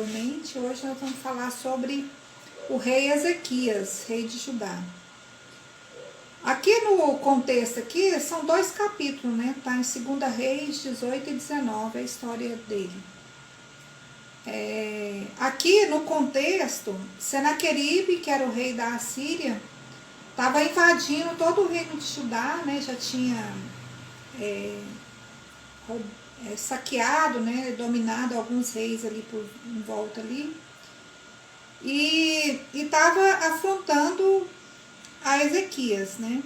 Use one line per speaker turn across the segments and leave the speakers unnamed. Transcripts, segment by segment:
anteriormente, hoje nós vamos falar sobre o rei Ezequias, rei de Judá. Aqui no contexto aqui, são 2 capítulos, né? Tá em 2 Reis 18 e 19, a história dele. Aqui no contexto, Senaqueribe, que era o rei da Assíria, estava invadindo todo o reino de Judá, né? Já tinha saqueado, né? Dominado alguns reis ali em volta ali. E estava afrontando a Ezequias, né?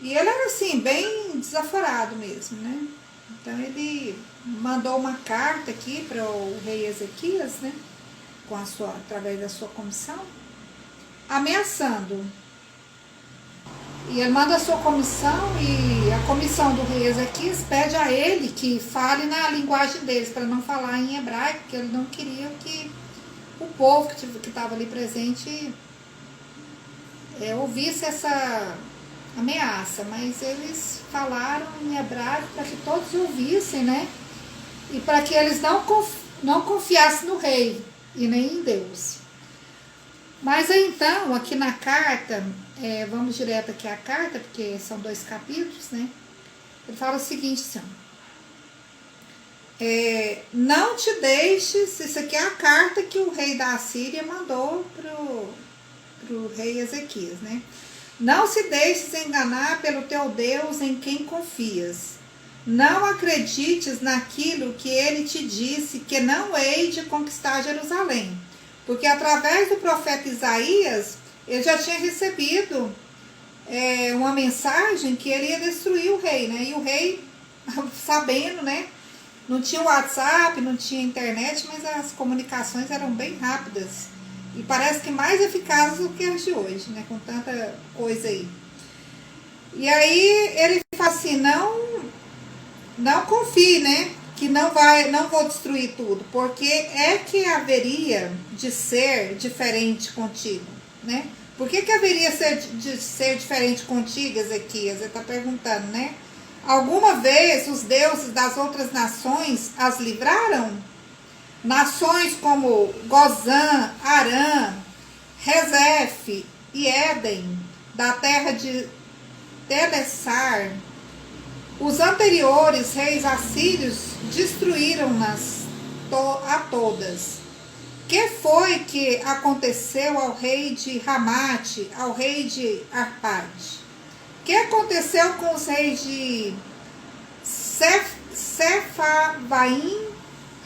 E ele era assim, bem desaforado mesmo, né? Então ele mandou uma carta aqui para o rei Ezequias, né? Através da sua comissão, ameaçando. E ele manda a sua comissão e a comissão do rei Ezequias pede a ele que fale na linguagem deles, para não falar em hebraico, porque ele não queria que o povo que estava ali presente ouvisse essa ameaça, mas eles falaram em hebraico para que todos ouvissem, né? E para que eles não confiassem no rei e nem em Deus. Mas aí, então, aqui na carta, vamos direto aqui à carta, porque são 2 capítulos, né? Ele fala o seguinte, assim, não te deixes, isso aqui é a carta que o rei da Assíria mandou pro rei Ezequias, né? Não se deixes enganar pelo teu Deus em quem confias. Não acredites naquilo que ele te disse, que não hei de conquistar Jerusalém. Porque através do profeta Isaías, ele já tinha recebido uma mensagem que ele ia destruir o rei, né? E o rei, sabendo, né? Não tinha WhatsApp, não tinha internet, mas as comunicações eram bem rápidas. E parece que mais eficazes do que as de hoje, né? Com tanta coisa aí. E aí ele fala assim, não confie, né? Que não vou destruir tudo, porque é que haveria de ser diferente contigo, né? Por que haveria de ser diferente contigo, Ezequias? Ele está perguntando, né? Alguma vez os deuses das outras nações as livraram? Nações como Gozã, Arã, Rezef e Éden, da terra de Telessar. Os anteriores reis assírios destruíram-nas a todas. Que foi que aconteceu ao rei de Ramate, ao rei de Arpade? Que aconteceu com os reis de Sepharvaim,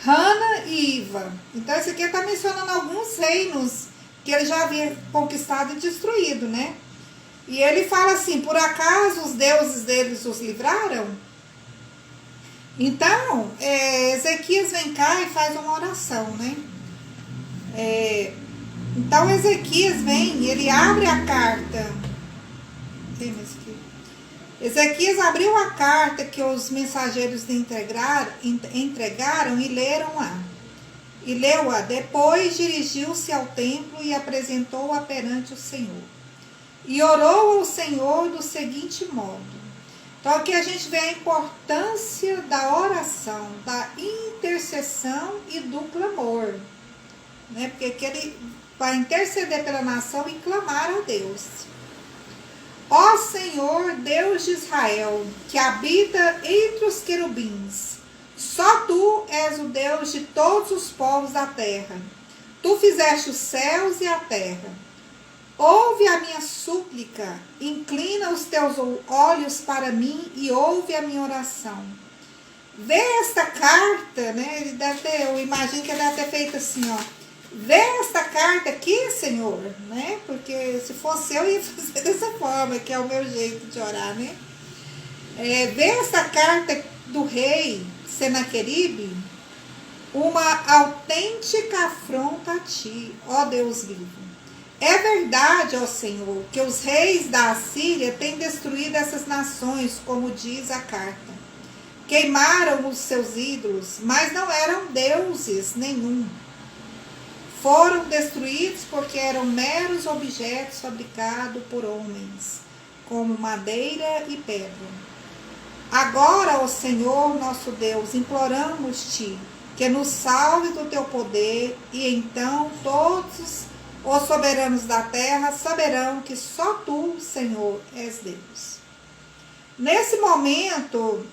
Hana e Iva? Então, esse aqui está mencionando alguns reinos que ele já havia conquistado e destruído, né? E ele fala assim, por acaso os deuses deles os livraram? Então, Ezequias vem cá e faz uma oração, né? Então, Ezequias vem, ele abre a carta. Ezequias abriu a carta que os mensageiros lhe entregaram e leram-a. E leu-a. Depois dirigiu-se ao templo e apresentou-a perante o Senhor. E orou ao Senhor do seguinte modo. Então aqui a gente vê a importância da oração, da intercessão e do clamor, né? Porque aqui ele vai interceder pela nação e clamar a Deus. Ó Senhor, Deus de Israel, que habita entre os querubins, só Tu és o Deus de todos os povos da terra. Tu fizeste os céus e a terra. Ouve a minha súplica, inclina os teus olhos para mim e ouve a minha oração. Vê esta carta, né? Eu imagino que ele deve ter feito assim, ó. Vê esta carta aqui, Senhor, né? Porque se fosse eu ia fazer dessa forma, que é o meu jeito de orar, né? Vê esta carta do rei Senaqueribe, uma autêntica afronta a ti, ó Deus vivo. É verdade, ó Senhor, que os reis da Assíria têm destruído essas nações, como diz a carta. Queimaram os seus ídolos, mas não eram deuses nenhum. Foram destruídos porque eram meros objetos fabricados por homens, como madeira e pedra. Agora, ó Senhor, nosso Deus, imploramos-te que nos salve do teu poder, e então todos os soberanos da terra saberão que só tu, Senhor, és Deus. Nesse momento,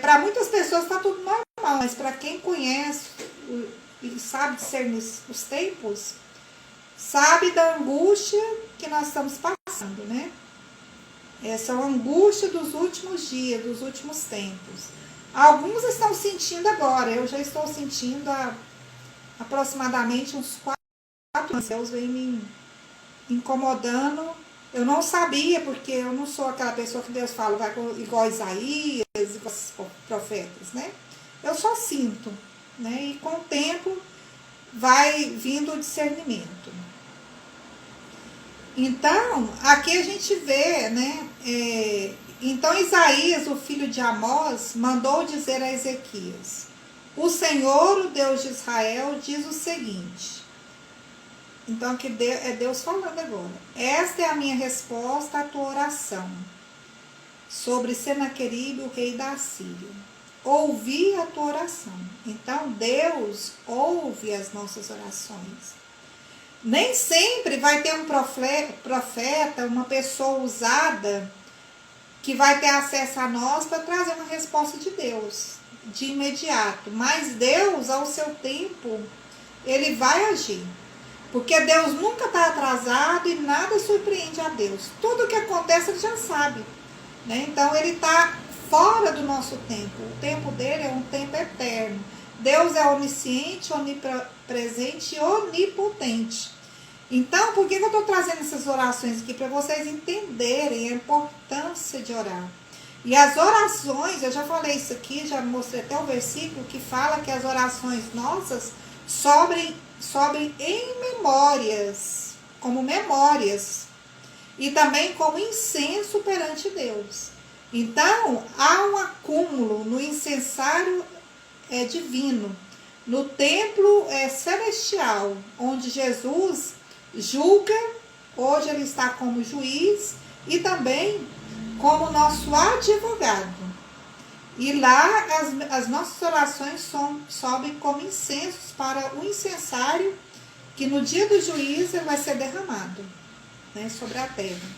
para muitas pessoas está tudo normal, mas para quem conhece e sabe discernir os tempos, sabe da angústia que nós estamos passando, né? Essa é a angústia dos últimos dias, dos últimos tempos. Alguns estão sentindo agora, eu já estou sentindo há aproximadamente uns 4 anos. Deus vem me incomodando. Eu não sabia, porque eu não sou aquela pessoa que Deus fala, vai igual Isaías, igual os profetas, né? Eu só sinto, né? E com o tempo vai vindo o discernimento. Então, aqui a gente vê, né? Então Isaías, o filho de Amós, mandou dizer a Ezequias: o Senhor, o Deus de Israel, diz o seguinte. Então aqui é Deus falando agora. Esta é a minha resposta à tua oração sobre Senaqueribe, o rei da Assíria. Ouvi a tua oração. Então Deus ouve as nossas orações. Nem sempre vai ter um profeta, uma pessoa usada, que vai ter acesso a nós para trazer uma resposta de Deus, de imediato. Mas Deus, ao seu tempo, Ele vai agir. Porque Deus nunca está atrasado e nada surpreende a Deus. Tudo que acontece Ele já sabe, né? Então Ele está fora do nosso tempo. O tempo dele é um tempo eterno. Deus é onisciente, onipresente e onipotente. Então, por que eu estou trazendo essas orações aqui? Para vocês entenderem a importância de orar. E as orações, eu já falei isso aqui, já mostrei até o versículo que fala que as orações nossas sobem em memórias, como memórias, e também como incenso perante Deus. Então, há um acúmulo no incensário divino, no templo celestial, onde Jesus julga. Hoje Ele está como juiz e também como nosso advogado. E lá as nossas orações sobem como incensos para o incensário, que no dia do juízo ele vai ser derramado, né, sobre a terra.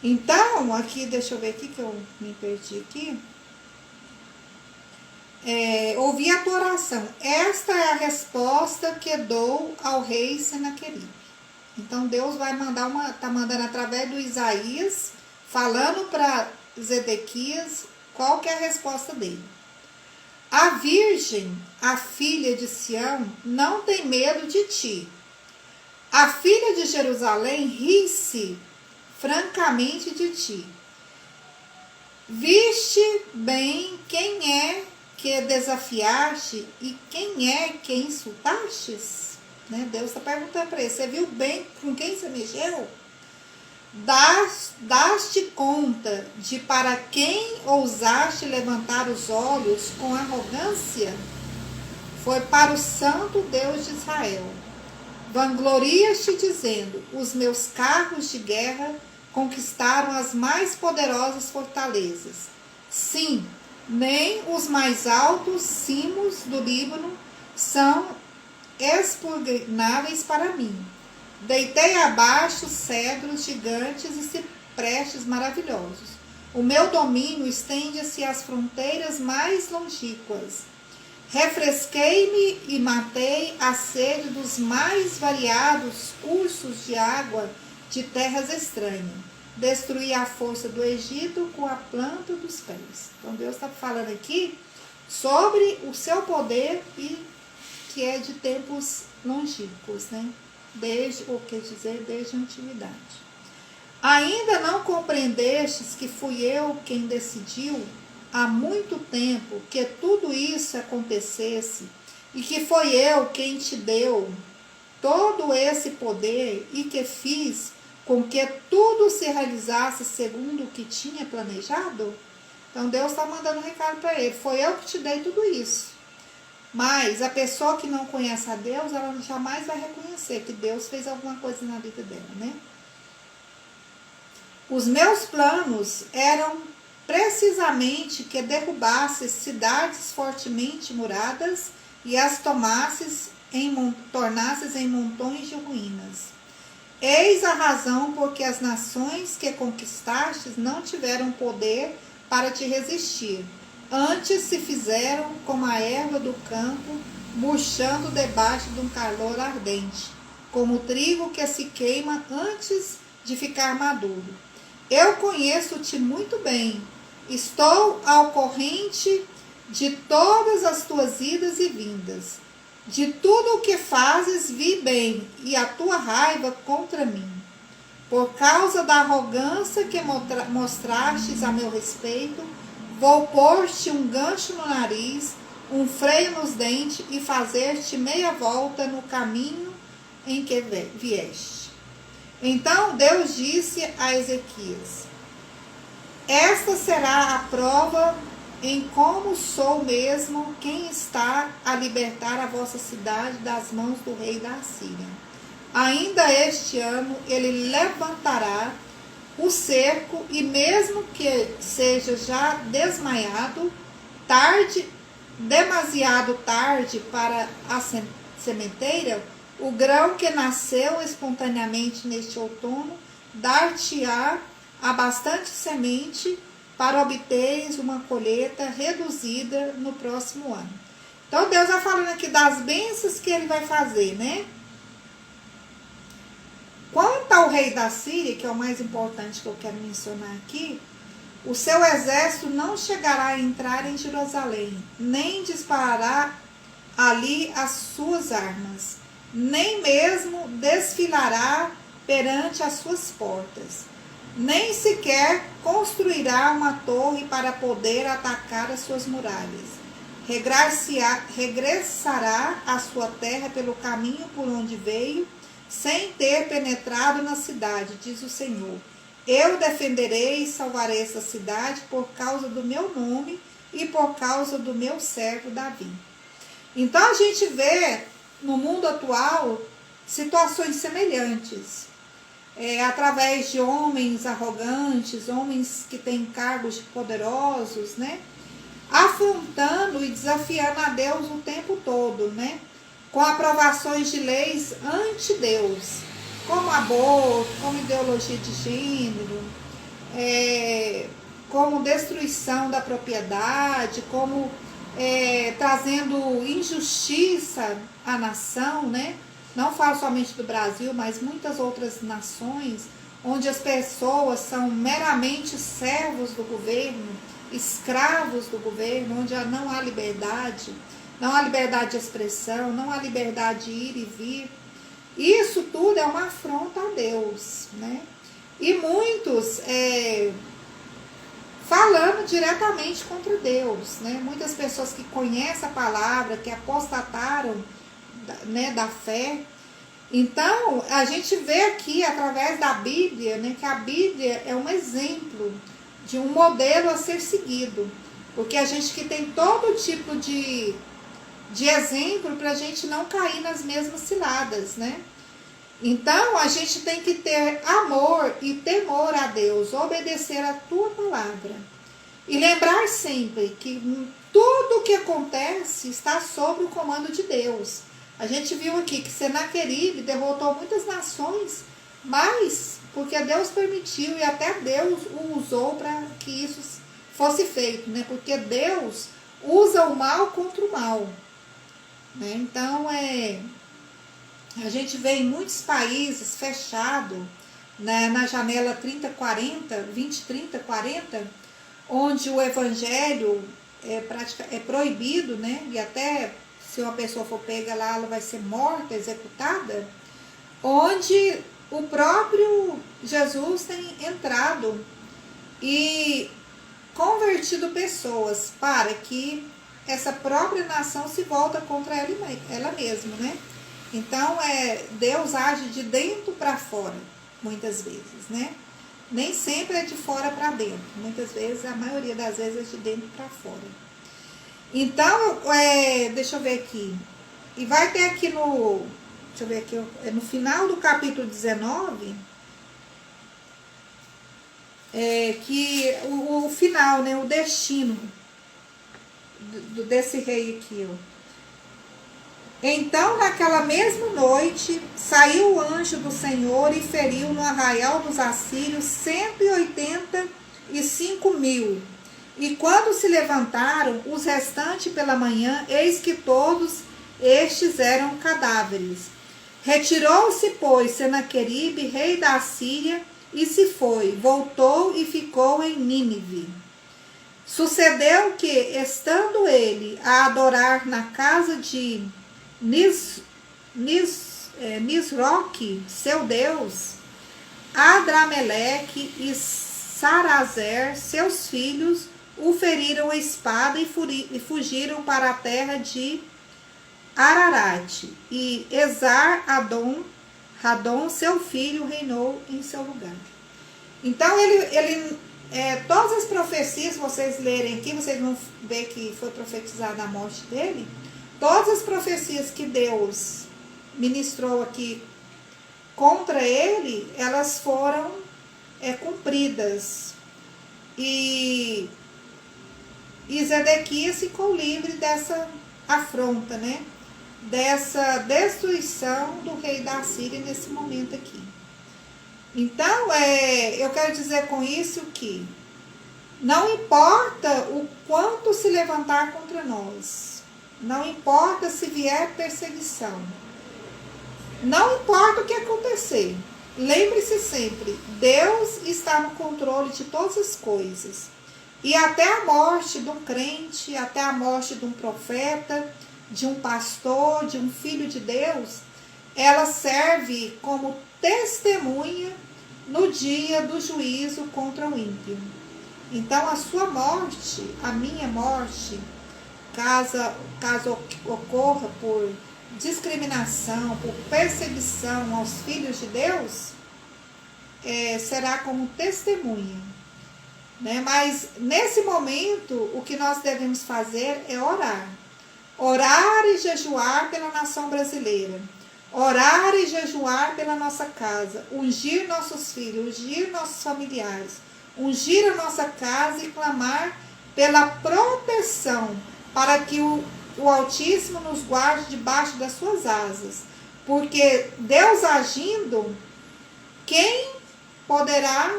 Então, aqui, deixa eu ver aqui que eu me perdi aqui. Ouvi a tua oração. Esta é a resposta que dou ao rei Senaqueribe. Então, Deus vai mandar está mandando através do Isaías, falando para Zedequias qual que é a resposta dele. A virgem, a filha de Sião, não tem medo de ti. A filha de Jerusalém ri-se francamente de ti. Viste bem quem é que desafiaste e quem é que insultastes? Né? Deus está perguntando para ele, você viu bem com quem você mexeu? Daste conta de para quem ousaste levantar os olhos com arrogância? Foi para o santo Deus de Israel. Vanglorias-te dizendo, os meus carros de guerra conquistaram as mais poderosas fortalezas. Sim, nem os mais altos cimos do Líbano são expugnáveis para mim. Deitei abaixo cedros gigantes e ciprestes maravilhosos. O meu domínio estende-se às fronteiras mais longínquas. Refresquei-me e matei a sede dos mais variados cursos de água de terras estranhas. Destruí a força do Egito com a planta dos pés. Então Deus está falando aqui sobre o seu poder, e que é de tempos longínquos, né? Desde a antiguidade. Ainda não compreendestes que fui eu quem decidiu há muito tempo que tudo isso acontecesse, e que foi eu quem te deu todo esse poder e que fiz com que tudo se realizasse segundo o que tinha planejado? Então Deus está mandando um recado para ele, foi eu que te dei tudo isso. Mas a pessoa que não conhece a Deus, ela jamais vai reconhecer que Deus fez alguma coisa na vida dela, né? Os meus planos eram precisamente que derrubasses cidades fortemente muradas e as tornasses em montões de ruínas. Eis a razão porque as nações que conquistastes não tiveram poder para te resistir. Antes se fizeram como a erva do campo, murchando debaixo de um calor ardente, como o trigo que se queima antes de ficar maduro. Eu conheço-te muito bem, estou ao corrente de todas as tuas idas e vindas. De tudo o que fazes vi bem, e a tua raiva contra mim. Por causa da arrogância que mostrastes a meu respeito, vou pôr-te um gancho no nariz, um freio nos dentes e fazer-te meia volta no caminho em que vieste. Então Deus disse a Ezequias: esta será a prova em como sou mesmo quem está a libertar a vossa cidade das mãos do rei da Assíria. Ainda este ano ele levantará o cerco, e mesmo que seja já desmaiado, demasiado tarde para a sementeira, o grão que nasceu espontaneamente neste outono dar-te-á a bastante semente para obteres uma colheita reduzida no próximo ano. Então Deus vai falando aqui das bênçãos que ele vai fazer, né? Quanto ao rei da Síria, que é o mais importante que eu quero mencionar aqui, o seu exército não chegará a entrar em Jerusalém, nem disparará ali as suas armas, nem mesmo desfilará perante as suas portas, nem sequer construirá uma torre para poder atacar as suas muralhas. Regressará à sua terra pelo caminho por onde veio, sem ter penetrado na cidade, diz o Senhor. Eu defenderei e salvarei essa cidade por causa do meu nome e por causa do meu servo Davi. Então a gente vê no mundo atual situações semelhantes. Através de homens arrogantes, homens que têm cargos poderosos, né? Afrontando e desafiando a Deus o tempo todo, né? Com aprovações de leis anti-Deus, como aborto, como ideologia de gênero, como destruição da propriedade, como trazendo injustiça à nação, né? Não falo somente do Brasil, mas muitas outras nações, onde as pessoas são meramente servos do governo, escravos do governo, onde não há liberdade, não há liberdade de expressão, não há liberdade de ir e vir. Isso tudo é uma afronta a Deus, né? E muitos falando diretamente contra Deus, né? Muitas pessoas que conhecem a palavra, que apostataram, né, da fé. Então, a gente vê aqui, através da Bíblia, né, que a Bíblia é um exemplo de um modelo a ser seguido. Porque a gente que tem todo tipo de exemplo para a gente não cair nas mesmas ciladas, né? Então, a gente tem que ter amor e temor a Deus, obedecer a tua palavra. E lembrar sempre que tudo o que acontece está sob o comando de Deus. A gente viu aqui que Senaqueribe derrotou muitas nações, mas porque Deus permitiu e até Deus o usou para que isso fosse feito, né? Porque Deus usa o mal contra o mal, né? Então, a gente vê em muitos países fechado, né, na janela 30-40, 20-30-40, onde o evangelho é proibido, né? E até se uma pessoa for pega lá, ela vai ser morta, executada, onde o próprio Jesus tem entrado e convertido pessoas para que essa própria nação se volta contra ela mesma, né? Então, Deus age de dentro para fora, muitas vezes, né? Nem sempre é de fora para dentro. Muitas vezes, a maioria das vezes, é de dentro para fora. Então, deixa eu ver aqui. E vai ter aqui deixa eu ver aqui, no final do capítulo 19, que o final, né, o destino desse rei aqui, ó. Então, naquela mesma noite, saiu o anjo do Senhor e feriu no arraial dos assírios 185.000. E quando se levantaram os restantes pela manhã, eis que todos estes eram cadáveres. Retirou-se, pois, Senaqueribe, rei da Síria, e se foi, voltou e ficou em Nínive. Sucedeu que, estando ele a adorar na casa de Nisroque, seu deus, Adrameleque e Sarazer, seus filhos, o feriram a espada e fugiram para a terra de Ararat. E Esar-Adon, seu filho, reinou em seu lugar. Então, todas as profecias, vocês lerem aqui, vocês vão ver que foi profetizada a morte dele. Todas as profecias que Deus ministrou aqui contra ele, elas foram cumpridas. E Zedequias ficou livre dessa afronta, né? Dessa destruição do rei da Síria nesse momento aqui. Então, eu quero dizer com isso que não importa o quanto se levantar contra nós, não importa se vier perseguição, não importa o que acontecer, lembre-se sempre, Deus está no controle de todas as coisas. E até a morte de um crente, até a morte de um profeta, de um pastor, de um filho de Deus, ela serve como testemunha no dia do juízo contra o ímpio. Então, a sua morte, a minha morte, caso ocorra por discriminação, por perseguição aos filhos de Deus, será como testemunha, né? Mas, nesse momento, o que nós devemos fazer é orar. Orar e jejuar pela nação brasileira. Orar e jejuar pela nossa casa. Ungir nossos filhos, ungir nossos familiares. Ungir a nossa casa e clamar pela proteção, para que o Altíssimo nos guarde debaixo das suas asas. Porque Deus agindo, quem poderá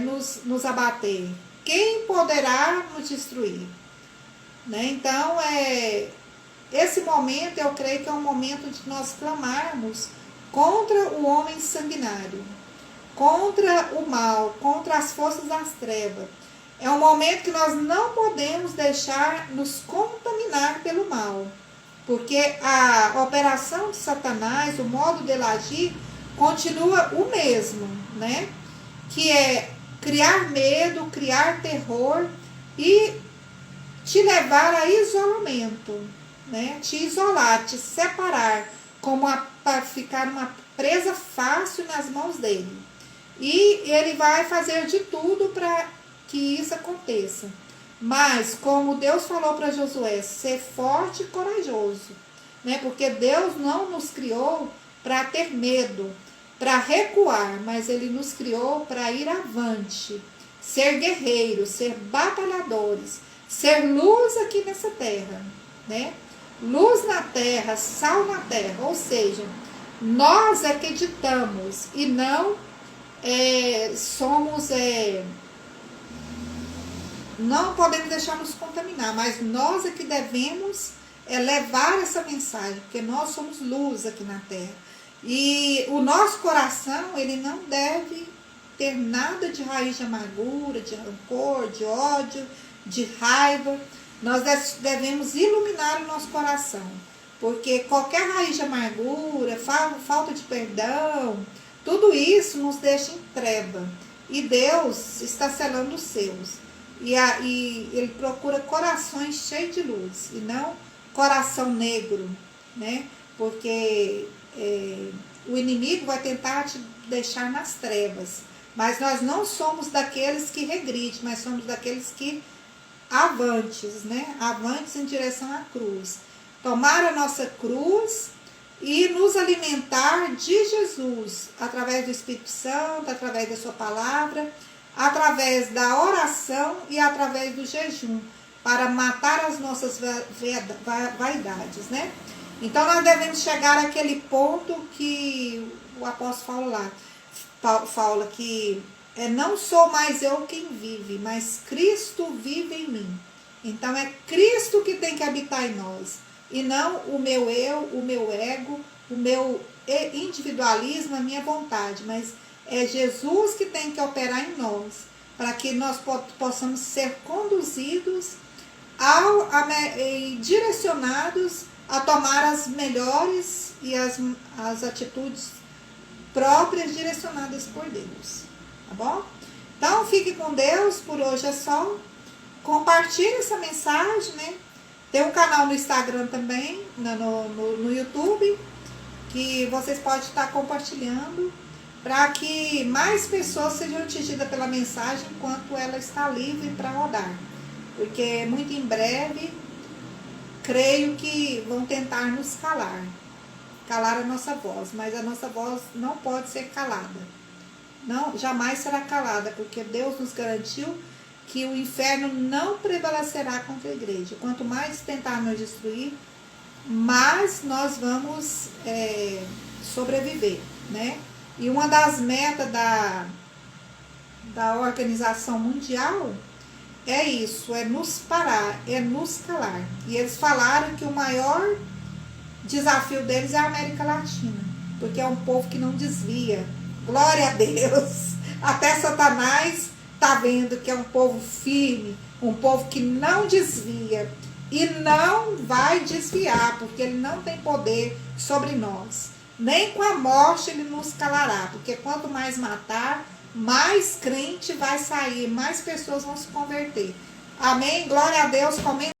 nos abater? Quem poderá nos destruir? Né? Então, esse momento, eu creio que é um momento de nós clamarmos contra o homem sanguinário, contra o mal, contra as forças das trevas. É um momento que nós não podemos deixar nos contaminar pelo mal, porque a operação de Satanás, o modo dele agir, continua o mesmo, né? Que é criar medo, criar terror e te levar a isolamento, né? Te isolar, te separar, para ficar uma presa fácil nas mãos dele. E ele vai fazer de tudo para que isso aconteça. Mas, como Deus falou para Josué, ser forte e corajoso, né? Porque Deus não nos criou para ter medo, para recuar, mas Ele nos criou para ir avante, ser guerreiros, ser batalhadores, ser luz aqui nessa terra, né? Luz na terra, sal na terra, ou seja, nós é que ditamos e não somos... não podemos deixar nos contaminar, mas nós é que devemos levar essa mensagem, porque nós somos luz aqui na terra. E o nosso coração, ele não deve ter nada de raiz de amargura, de rancor, de ódio, de raiva. Nós devemos iluminar o nosso coração, porque qualquer raiz de amargura, falta de perdão, tudo isso nos deixa em treva. E Deus está selando os seus. E Ele procura corações cheios de luz, e não coração negro, né? Porque o inimigo vai tentar te deixar nas trevas. Mas nós não somos daqueles que regridem, mas somos daqueles que avantes, né? Avantes em direção à cruz. Tomar a nossa cruz e nos alimentar de Jesus, através do Espírito Santo, através da sua palavra, através da oração e através do jejum, para matar as nossas vaidades, né? Então nós devemos chegar àquele ponto que o apóstolo fala que não sou mais eu quem vive, mas Cristo vive em mim. Então é Cristo que tem que habitar em nós, e não o meu eu, o meu ego, o meu individualismo, a minha vontade, mas é Jesus que tem que operar em nós, para que nós possamos ser conduzidos e direcionados a tomar as melhores e as atitudes próprias direcionadas por Deus, tá bom? Então fique com Deus, por hoje é só. Compartilhe essa mensagem, né? Tem um canal no Instagram também, no YouTube, que vocês podem estar compartilhando, para que mais pessoas sejam atingidas pela mensagem enquanto ela está livre para rodar. Porque muito em breve, creio que vão tentar nos calar a nossa voz, mas a nossa voz não pode ser calada. Não, jamais será calada, porque Deus nos garantiu que o inferno não prevalecerá contra a igreja. Quanto mais tentar nos destruir, mais nós vamos sobreviver, né? E uma das metas da Organização Mundial é isso, é nos parar, é nos calar. E eles falaram que o maior desafio deles é a América Latina, porque é um povo que não desvia. Glória a Deus! Até Satanás está vendo que é um povo firme, um povo que não desvia e não vai desviar, porque ele não tem poder sobre nós. Nem com a morte ele nos calará, porque quanto mais matar, mais crente vai sair, mais pessoas vão se converter. Amém? Glória a Deus. Comenta.